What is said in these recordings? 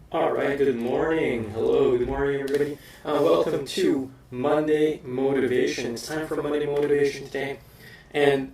All right, good morning. Hello, good morning, everybody. Welcome to Monday Motivation. It's time for Monday Motivation today. And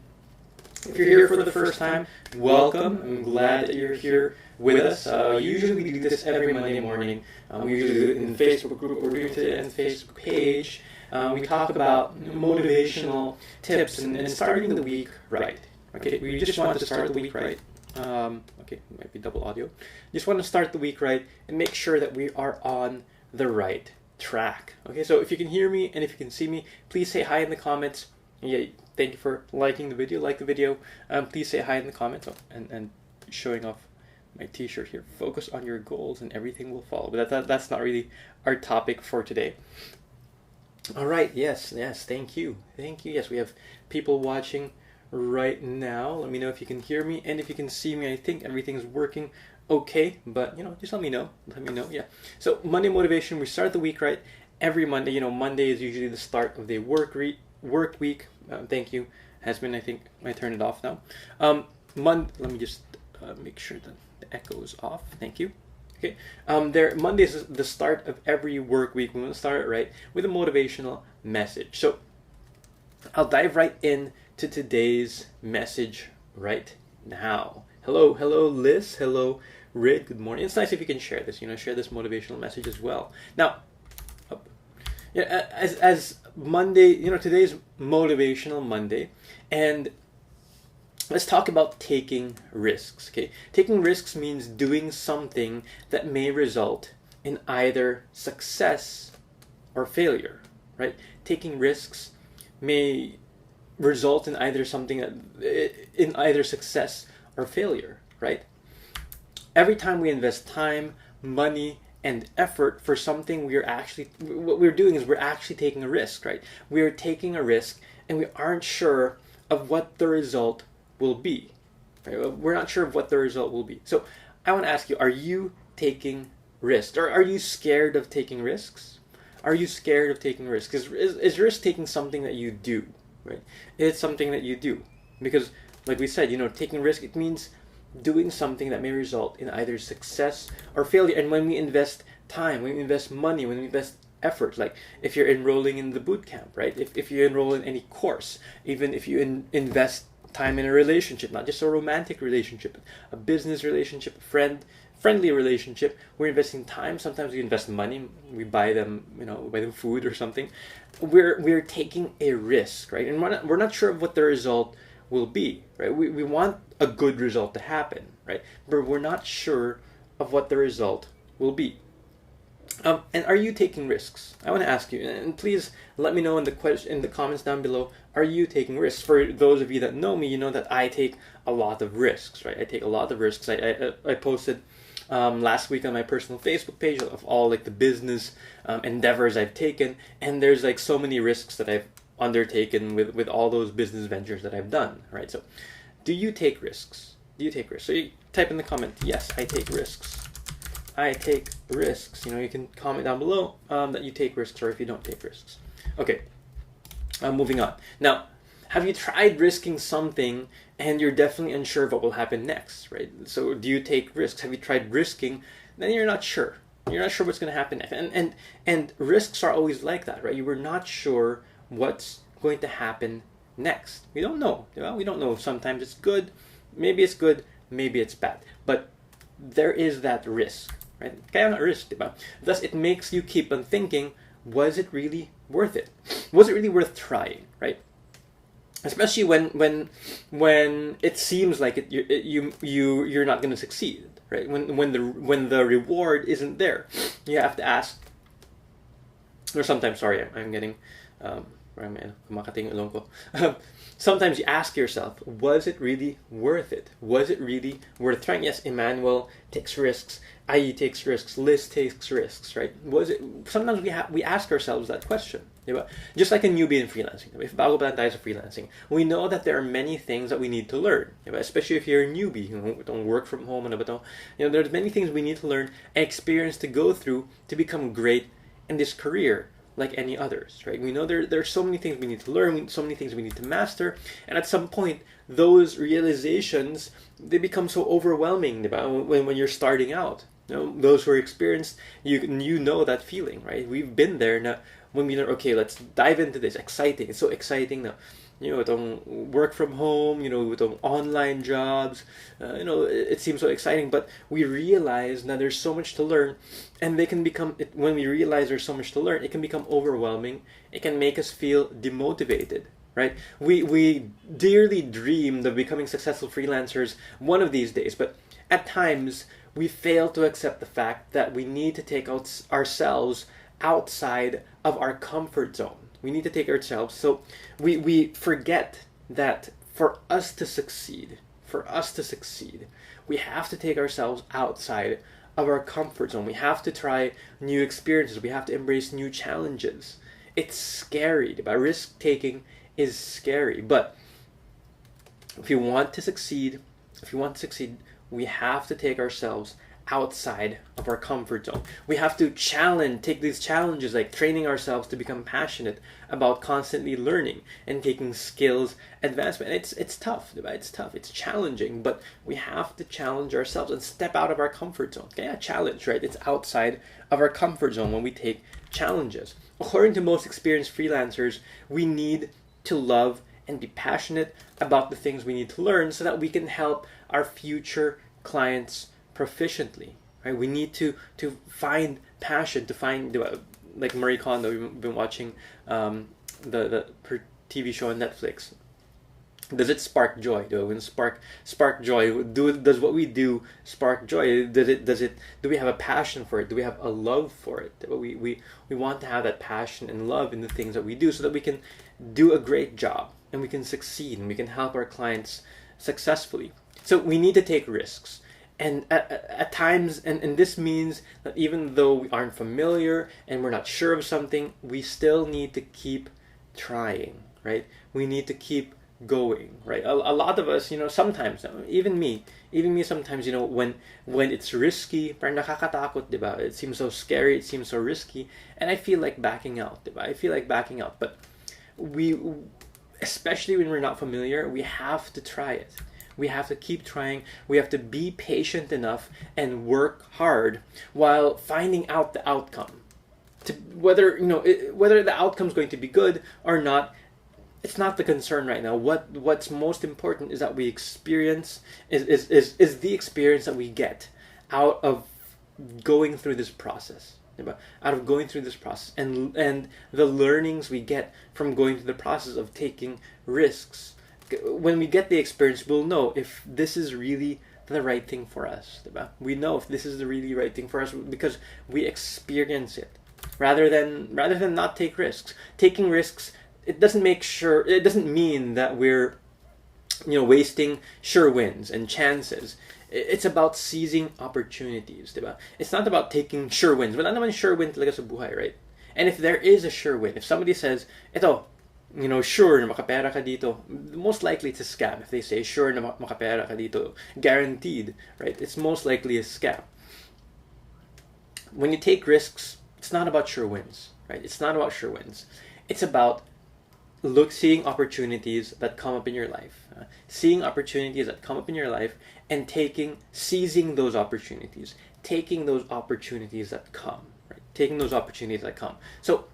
if you're here for the first time, welcome. I'm glad that you're here with us. Usually we do this every Monday morning. We usually do it in the Facebook group. We're doing it on the Facebook page. We talk about motivational tips and starting the week right. Okay, we just want to start the week right. Okay, might be double audio. Just want to start the week right and make sure that we are on the right track. Okay, so if you can hear me and if you can see me, please say hi in the comments. Yeah, thank you for liking the video. Like the video. Please say hi in the comments. Oh, and showing off my t-shirt here. Focus on your goals and everything will follow. But that's not really our topic for today. All right. Yes. Thank you. Yes, we have people watching right now. Let me know if you can hear me and if you can see me. I think everything's working okay, but just let me know. Yeah. So Monday motivation, we start the week right every Monday. Monday is usually the start of the work week. Thank you. Has been, I think I turned it off now. Let me just make sure that the echo is off. Thank you. Okay. Monday is the start of every work week. We want to start it right with a motivational message. So I'll dive right in to today's message right now. Hello, Liz. Hello, Rid. Good morning. It's nice if you can share this. Share this motivational message as well. Now, as Monday, today's motivational Monday, and let's talk about taking risks. Okay, taking risks means doing something that may result in either success or failure. Right? Taking risks may result in either success or failure, right? Every time we invest time, money, and effort for something, what we're doing is we're actually taking a risk, right? We are taking a risk and we aren't sure of what the result will be. Right? We're not sure of what the result will be. So I want to ask you, are you taking risks? Or are you scared of taking risks? Are you scared of taking risks? Is risk taking something that you do? Right? It's something that you do because, like we said, taking risk, it means doing something that may result in either success or failure. And when we invest time, when we invest money, when we invest effort, like if you're enrolling in the boot camp, right? If you enroll in any course, even if you invest time in a relationship, not just a romantic relationship, a business relationship, friendly relationship, we're investing time. Sometimes we invest money, we buy them food or something. We're taking a risk, right? And we're not sure of what the result will be, right? We want a good result to happen, right? But we're not sure of what the result will be. And are you taking risks? I want to ask you, and please let me know in the comments down below. Are you taking risks? For those of you that know me, you know that I take a lot of risks, right? I take a lot of risks. I posted last week on my personal Facebook page of all like the business endeavors I've taken, and there's like so many risks that I've undertaken with all those business ventures that I've done, right? So do you take risks? So you type in the comment, yes, I take risks. I take risks. You can comment down below that you take risks or if you don't take risks. Okay, moving on. Now, have you tried risking something and you're definitely unsure of what will happen next, right? So do you take risks? Have you tried risking? Then you're not sure. You're not sure what's going to happen next. And risks are always like that, right? You were not sure what's going to happen next. We don't know. We don't know. Sometimes it's good. Maybe it's good. Maybe it's bad. But there is that risk, right? Kaya nga risk, diba? Thus, it makes you keep on thinking, was it really worth it? Was it really worth trying, right? Especially when it seems like you're not going to succeed, right? When the reward isn't there, you have to ask. Or sometimes, sorry, I'm getting kumakating ilong ko. Sometimes you ask yourself, was it really worth it? Was it really worth trying? Yes, Emmanuel takes risks. IE takes risks. Liz takes risks, right? Was it? Sometimes we ask ourselves that question. Diba? Just like a newbie in freelancing. Diba? If bago pa lang tayo sa freelancing, we know that there are many things that we need to learn. Diba? Especially if you're a newbie, don't work from home, there's many things we need to learn and experience to go through to become great in this career, like any others, right? We know there are so many things we need to learn, so many things we need to master, and at some point, those realizations, they become so overwhelming, diba? When you're starting out. Those who are experienced, you know that feeling, right? We've been there now. When we know, okay, let's dive into this. Exciting! It's so exciting now. Itong work from home. Itong online jobs. It seems so exciting, but we realize that there's so much to learn, and they can become. When we realize there's so much to learn, it can become overwhelming. It can make us feel demotivated, right? We dearly dreamed of becoming successful freelancers one of these days, but at times we fail to accept the fact that we need to take ourselves outside of our comfort zone. We need to take ourselves. So we forget that for us to succeed, we have to take ourselves outside of our comfort zone. We have to try new experiences. We have to embrace new challenges. It's scary, but risk taking is scary. But if you want to succeed, we have to take ourselves outside of our comfort zone. We have to take these challenges, like training ourselves to become passionate about constantly learning and taking skills advancement. It's tough, right? It's tough. It's challenging, but we have to challenge ourselves and step out of our comfort zone. Okay, a challenge, right? It's outside of our comfort zone when we take challenges. According to most experienced freelancers, we need to love and be passionate about the things we need to learn so that we can help our future clients proficiently, right? We need to find passion, to find, like Marie Kondo. We've been watching the TV show on Netflix. Does it spark joy? When spark joy? Does what we do spark joy? Do we have a passion for it? Do we have a love for it? We want to have that passion and love in the things that we do so that we can do a great job and we can succeed and we can help our clients successfully. So we need to take risks. And at times, and this means that even though we aren't familiar and we're not sure of something, we still need to keep trying, right? We need to keep going, right? A lot of us, sometimes, even me sometimes, when it's risky, parang nakakatakot, diba? It seems so scary, it seems so risky, and I feel like backing out, diba? I feel like backing out, but especially when we're not familiar, we have to try it. We have to keep trying. We have to be patient enough and work hard while finding out the outcome. Whether the outcome is going to be good or not, it's not the concern right now. What's most important is that we experience is the experience that we get out of going through this process. Out of going through this process and the learnings we get from going through the process of taking risks. When we get the experience, we'll know if this is really the right thing for us. We know if this is the really right thing for us because we experience it. Rather than not take risks. Taking risks, it doesn't mean that we're wasting sure wins and chances. It's about seizing opportunities, diba? It's not about taking sure wins. Wala naman sure win talaga sa buhay, right? And if there is a sure win, if somebody says, ito, sure na makapera ka dito, most likely it's a scam. If they say sure na makapera ka dito, guaranteed, right? It's most likely a scam. When you take risks, it's not about sure wins, right? It's not about sure wins. It's about seeing opportunities that come up in your life, and seizing those opportunities, taking those opportunities that come, right? Taking those opportunities that come. So,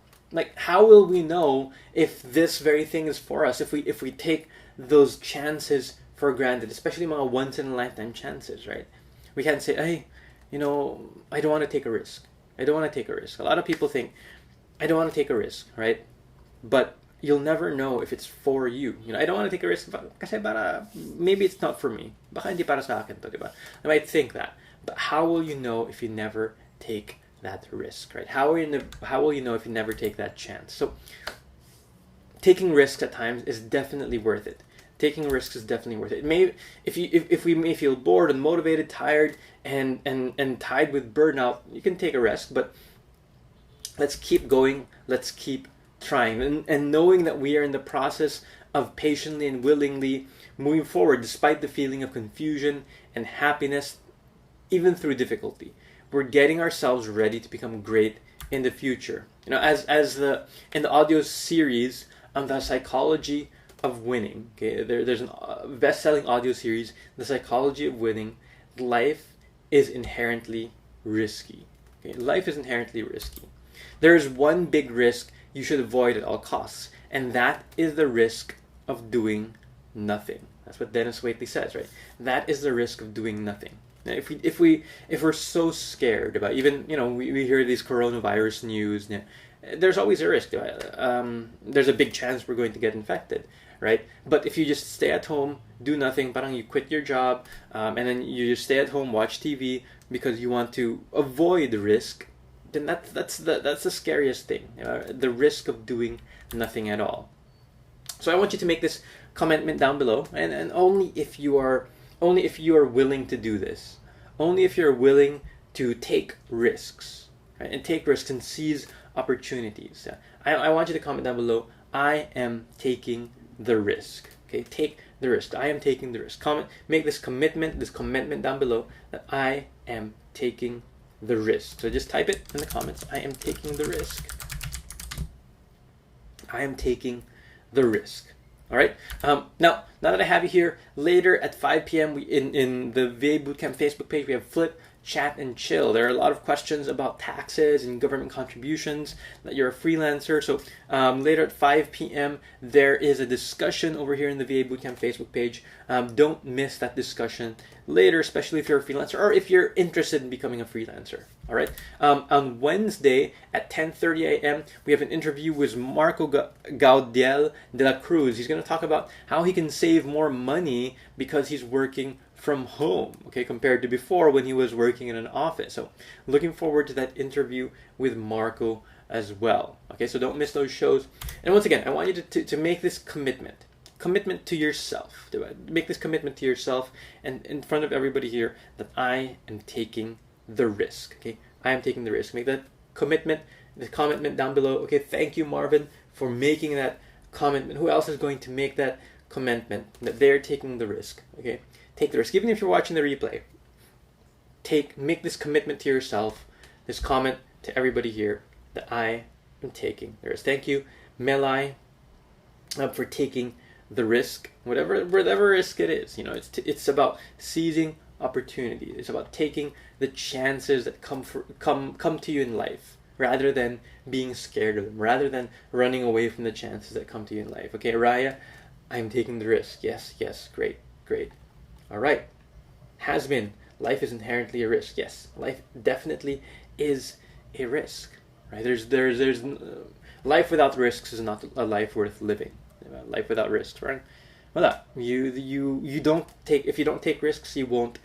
how will we know if this very thing is for us if we take those chances for granted, especially mga once in a lifetime chances, right? We can't say, hey, I don't want to take a risk. A lot of people think, I don't want to take a risk, right? But you'll never know if it's for you. I don't want to take a risk kasi maybe it's not for me. Baka hindi para sa akin to, diba? I might think that. But how will you know if you never take that risk, right? How will you know if you never take that chance? So taking risks at times is definitely worth it. Taking risks is definitely worth it. If we may feel bored, unmotivated, tired, and tied with burnout, you can take a risk, but let's keep going. Let's keep trying and knowing that we are in the process of patiently and willingly moving forward despite the feeling of confusion and happiness, even through difficulty. We're getting ourselves ready to become great in the future. In the audio series on The Psychology of Winning, okay, there's a best-selling audio series, The Psychology of Winning. Life is inherently risky. Okay? Life is inherently risky. There is one big risk you should avoid at all costs, and that is the risk of doing nothing. That's what Dennis Waitley says, right? That is the risk of doing nothing. Now, if we're so scared about, even, we hear these coronavirus news, there's always a risk. There's a big chance we're going to get infected, right? But if you just stay at home, do nothing, parang you quit your job, and then you just stay at home, watch TV because you want to avoid the risk, then that's the scariest thing. The risk of doing nothing at all. So I want you to make this commitment down below, and only if you are willing to do this, only if you're willing to take risks, right? And take risks and seize opportunities. I want you to comment down below, I am taking the risk. Okay, take the risk. I am taking the risk. Make this commitment down below that I am taking the risk. So just type it in the comments. I am taking the risk. I am taking the risk. All right. Now that I have you here, later at 5 p.m. in the VA Bootcamp Facebook page, we have Flip, Chat, and Chill. There are a lot of questions about taxes and government contributions, that you're a freelancer. So later at 5 p.m. there is a discussion over here in the VA Bootcamp Facebook page. Don't miss that discussion later, especially if you're a freelancer or if you're interested in becoming a freelancer. All right. On Wednesday at 10:30 a.m. we have an interview with Marco Gaudiel de la Cruz. He's going to talk about how he can save more money because he's working from home, okay, compared to before when he was working in an office. So looking forward to that interview with Marco as well. Okay, so don't miss those shows. And once again, I want you to make this commitment to yourself. Make this commitment to yourself and in front of everybody here that I am taking the risk. Okay, I am taking the risk. Make that commitment, the commitment down below. Okay, thank you, Marvin, for making that commitment. Who else is going to make that commitment that they're taking the risk? Okay, take the risk. Even if you're watching the replay, make this commitment to yourself, this comment to everybody here that I am taking the risk. Thank you, Melai, for taking the risk, whatever risk it is. It's about seizing opportunities. It's about taking the chances that come to you in life, rather than being scared of them, rather than running away from the chances that come to you in life. Okay, Raya, I'm taking the risk. Yes, great. All right. Has been. Life is inherently a risk. Yes, life definitely is a risk. Right? There's life without risks is not a life worth living. Life without risks, right? Well, you don't take, if you don't take risks, you won't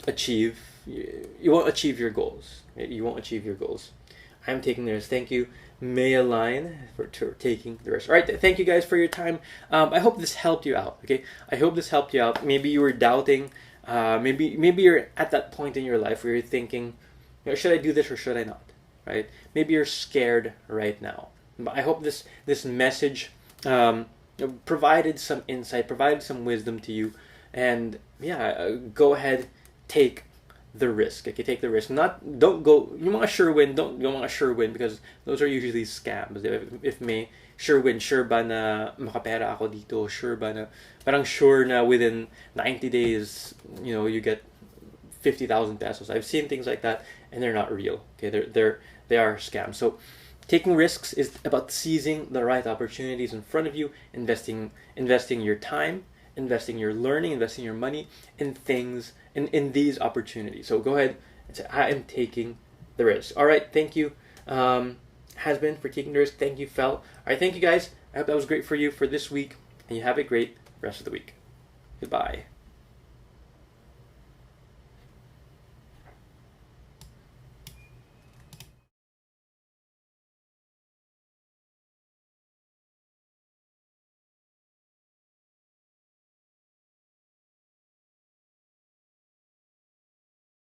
achieve your goals. Right? You won't achieve your goals. I'm taking the risk. Thank you, Maya Line, for taking the risk. All right, thank you guys for your time. I hope this helped you out. Okay, I hope this helped you out. Maybe you were doubting. Maybe you're at that point in your life where you're thinking, should I do this or should I not? Right? Maybe you're scared right now. But I hope this message provided some insight, provided some wisdom to you, and go ahead, take the risk. Okay, take the risk. Don't go. You want a sure win. Don't want a sure win, because those are usually scams. If may sure win, sure ba na makapera ako dito, sure ba na parang sure na within 90 days, you get 50,000 pesos. I've seen things like that, and they're not real. Okay, they are scams. So taking risks is about seizing the right opportunities in front of you, investing your time, investing your learning, investing your money in things, in these opportunities. So go ahead and say, I am taking the risk. All right, thank you, Has been, for taking the risk. Thank you, Fel. All right, thank you guys. I hope that was great for you for this week, and you have a great rest of the week. Goodbye.